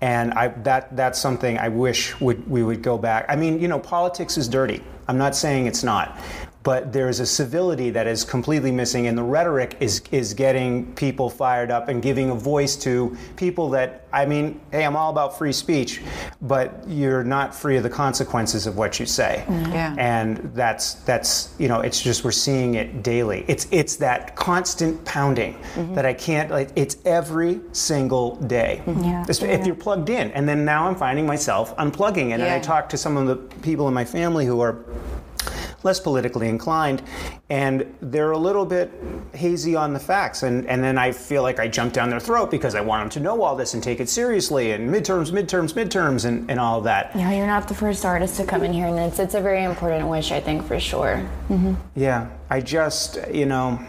And that's something I wish we would go back. I mean, politics is dirty. I'm not saying it's not, but there's a civility that is completely missing, and the rhetoric is getting people fired up and giving a voice to people that, I mean, hey, I'm all about free speech, but you're not free of the consequences of what you say. Yeah. And that's you know, it's just, we're seeing it daily. It's that constant pounding that I can't, like, it's every single day. If you're plugged in. And then now I'm finding myself unplugging, and then I talk to some of the people in my family who are less politically inclined, and they're a little bit hazy on the facts, and then I feel like I jump down their throat because I want them to know all this and take it seriously, and midterms, and all of that. Yeah, you're not the first artist to come in here, and it's a very important wish, I think, for sure. Yeah, I just, you know,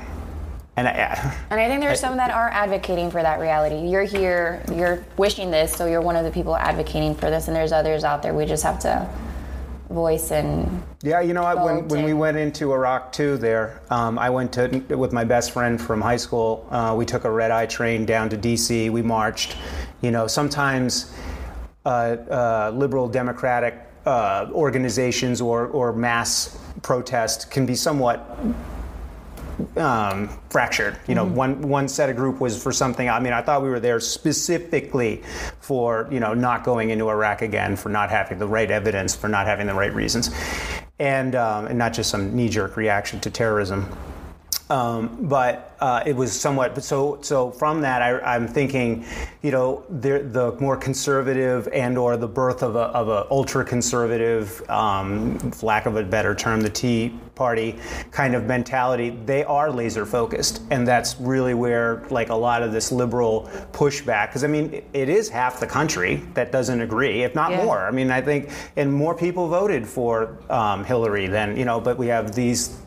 and I think there's some that are advocating for that reality. You're here, you're wishing this, so you're one of the people advocating for this, and there's others out there. We just have to voice and you know what, when we went into Iraq too there, I went with my best friend from high school. We took a red-eye train down to DC. We marched. You know, sometimes liberal democratic organizations or mass protest can be somewhat fractured. You know, one set of group was for something. I mean, I thought we were there specifically for, you know, not going into Iraq again, for not having the right evidence, for not having the right reasons, and not just some knee-jerk reaction to terrorism. But it was somewhat, so from that I'm thinking, you know, the more conservative and or the birth of a ultra conservative, for lack of a better term, the Tea Party kind of mentality, they are laser focused, and that's really where, like, a lot of this liberal pushback, because I mean it is half the country that doesn't agree, if not more. I mean, I think, and more people voted for Hillary than, you know, but we have these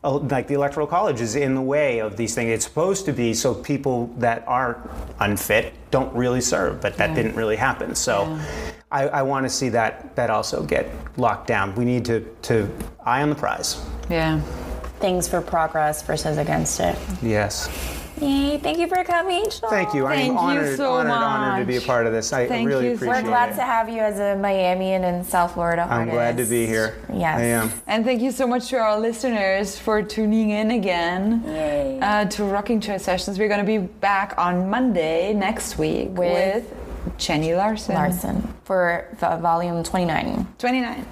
like the Electoral College is in the way of these things. It's supposed to be so people that are unfit don't really serve, but that didn't really happen. So I want to see that also get locked down. We need to eye on the prize. Yeah. Things for progress versus against it. Yes. Yay, thank you for coming, Sean. Thank you. I'm honored to be a part of this. I really appreciate it. We're glad to have you as a Miamian and South Florida artist. I'm glad to be here. Yes. I am. And thank you so much to our listeners for tuning in again to Rocking Chair Sessions. We're going to be back on Monday next week with Jenny Larson. For volume 29.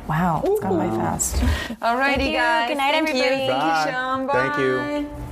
Wow, it's gone by fast. Alrighty, guys. Good night, everybody. Bye. Thank you, Sean. Bye. Thank you.